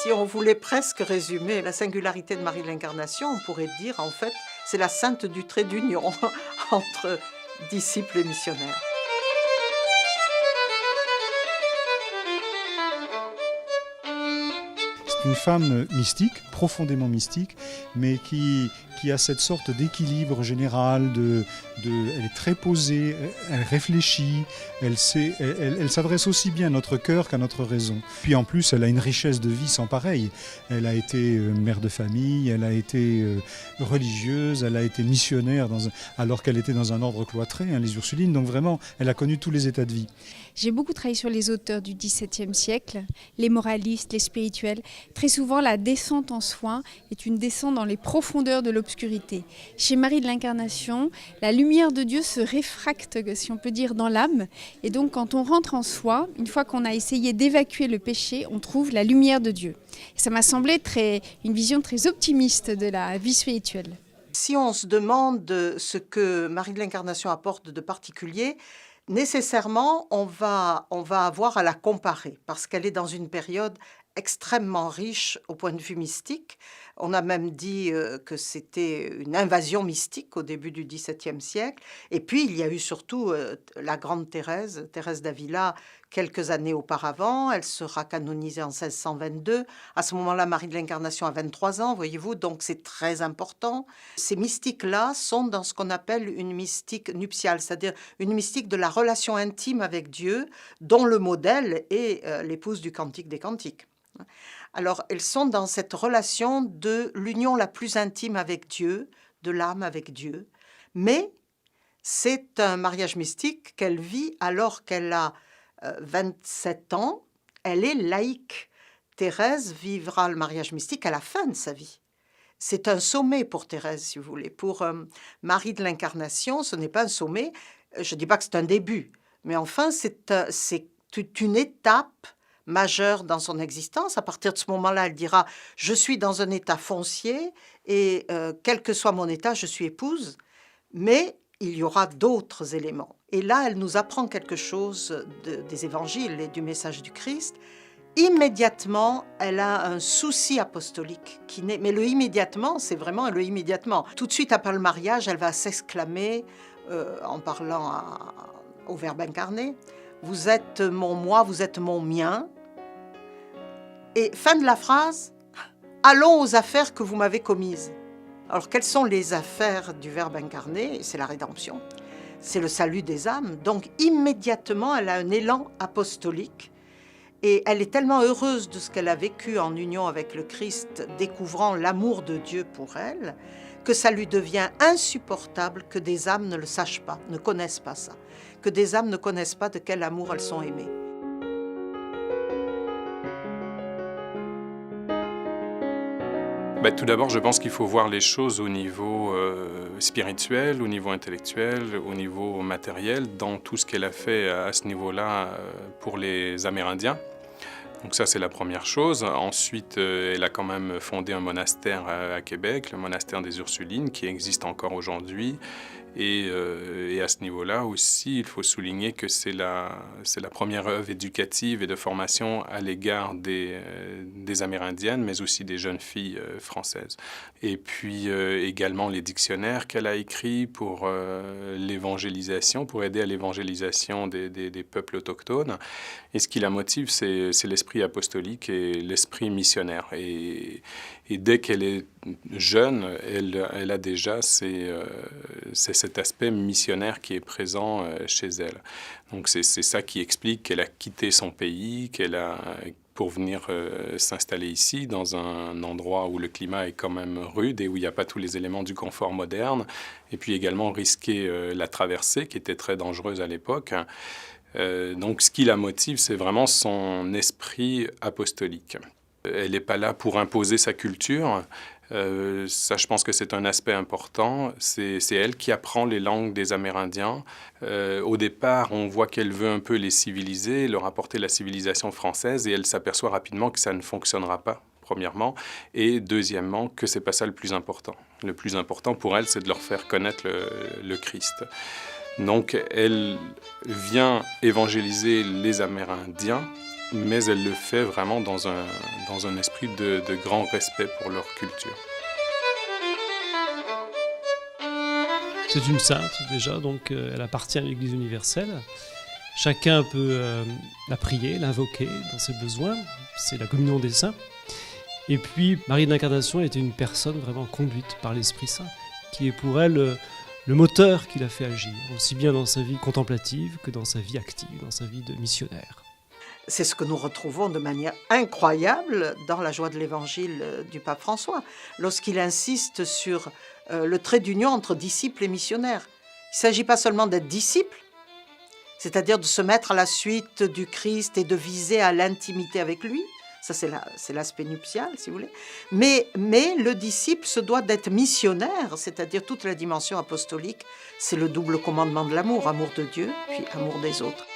Si on voulait presque résumer la singularité de Marie de l'Incarnation, on pourrait dire en fait, c'est la sainte du trait d'union entre disciples et missionnaires. C'est une femme mystique, profondément mystique, mais qui a cette sorte d'équilibre général, elle est très posée, elle réfléchit, elle s'adresse aussi bien à notre cœur qu'à notre raison. Puis en plus, elle a une richesse de vie sans pareil. Elle a été mère de famille, elle a été religieuse, elle a été missionnaire alors qu'elle était dans un ordre cloîtré, les Ursulines. Donc vraiment, elle a connu tous les états de vie. J'ai beaucoup travaillé sur les auteurs du XVIIe siècle, les moralistes, les spirituels. Très souvent, la descente en soi est une descente dans les profondeurs de l'obscurité. Chez Marie de l'Incarnation, la lumière de Dieu se réfracte, si on peut dire, dans l'âme. Et donc, quand on rentre en soi, une fois qu'on a essayé d'évacuer le péché, on trouve la lumière de Dieu. Et ça m'a semblé une vision très optimiste de la vie spirituelle. Si on se demande ce que Marie de l'Incarnation apporte de particulier, nécessairement, on va avoir à la comparer parce qu'elle est dans une période extrêmement riche au point de vue mystique. On a même dit que c'était une invasion mystique au début du XVIIe siècle. Et puis, il y a eu surtout la grande Thérèse d'Avila, quelques années auparavant. Elle sera canonisée en 1622. À ce moment-là, Marie de l'Incarnation a 23 ans, voyez-vous, donc c'est très important. Ces mystiques-là sont dans ce qu'on appelle une mystique nuptiale, c'est-à-dire une mystique de la relation intime avec Dieu, dont le modèle est l'épouse du Cantique des Cantiques. Alors, elles sont dans cette relation de l'union la plus intime avec Dieu, de l'âme avec Dieu, mais c'est un mariage mystique qu'elle vit alors qu'elle a 27 ans, elle est laïque. Thérèse vivra le mariage mystique à la fin de sa vie. C'est un sommet pour Thérèse, si vous voulez. Pour Marie de l'Incarnation, ce n'est pas un sommet. Je ne dis pas que c'est un début, mais enfin, c'est une étape majeure dans son existence. À partir de ce moment-là, elle dira « Je suis dans un état foncier et quel que soit mon état, je suis épouse. » Mais il y aura d'autres éléments. Et là, elle nous apprend quelque chose des évangiles et du message du Christ. Immédiatement, elle a un souci apostolique qui naît. Mais le immédiatement, c'est vraiment le immédiatement. Tout de suite après le mariage, elle va s'exclamer en parlant au Verbe incarné. Vous êtes mon moi, vous êtes mon mien. Et fin de la phrase, allons aux affaires que vous m'avez commises. Alors, quelles sont les affaires du Verbe incarné? C'est la rédemption, c'est le salut des âmes. Donc, immédiatement, elle a un élan apostolique. Et elle est tellement heureuse de ce qu'elle a vécu en union avec le Christ, découvrant l'amour de Dieu pour elle, que ça lui devient insupportable que des âmes ne le sachent pas, ne connaissent pas ça, que des âmes ne connaissent pas de quel amour elles sont aimées. Tout d'abord, je pense qu'il faut voir les choses au niveau spirituel, au niveau intellectuel, au niveau matériel, dans tout ce qu'elle a fait à ce niveau-là pour les Amérindiens. Donc ça, c'est la première chose. Ensuite, elle a quand même fondé un monastère à Québec, le monastère des Ursulines, qui existe encore aujourd'hui. Et à ce niveau-là aussi, il faut souligner que c'est la première œuvre éducative et de formation à l'égard des Amérindiennes, mais aussi des jeunes filles françaises. Et puis également les dictionnaires qu'elle a écrits pour l'évangélisation, pour aider à l'évangélisation des peuples autochtones. Et ce qui la motive, c'est l'esprit apostolique et l'esprit missionnaire. Et dès qu'elle est jeune, elle a déjà cet aspect missionnaire qui est présent chez elle. Donc c'est ça qui explique qu'elle a quitté son pays, pour venir s'installer ici, dans un endroit où le climat est quand même rude et où il n'y a pas tous les éléments du confort moderne, et puis également risquer la traversée, qui était très dangereuse à l'époque. Donc ce qui la motive, c'est vraiment son esprit apostolique. Elle n'est pas là pour imposer sa culture. Ça, je pense que c'est un aspect important. C'est elle qui apprend les langues des Amérindiens. Au départ, on voit qu'elle veut un peu les civiliser, leur apporter la civilisation française, et elle s'aperçoit rapidement que ça ne fonctionnera pas, premièrement, et deuxièmement, que c'est pas ça le plus important. Le plus important pour elle, c'est de leur faire connaître le Christ. Donc, elle vient évangéliser les Amérindiens mais elle le fait vraiment dans un esprit de grand respect pour leur culture. C'est une sainte déjà, donc elle appartient à l'Église universelle. Chacun peut la prier, l'invoquer dans ses besoins. C'est la communion des saints. Et puis Marie de l'Incarnation était une personne vraiment conduite par l'Esprit Saint, qui est pour elle le moteur qui l'a fait agir, aussi bien dans sa vie contemplative que dans sa vie active, dans sa vie de missionnaire. C'est ce que nous retrouvons de manière incroyable dans la joie de l'Évangile du pape François, lorsqu'il insiste sur le trait d'union entre disciples et missionnaires. Il ne s'agit pas seulement d'être disciple, c'est-à-dire de se mettre à la suite du Christ et de viser à l'intimité avec lui. Ça, c'est l'aspect nuptial, si vous voulez. Mais le disciple se doit d'être missionnaire, c'est-à-dire toute la dimension apostolique. C'est le double commandement de l'amour, amour de Dieu, puis amour des autres.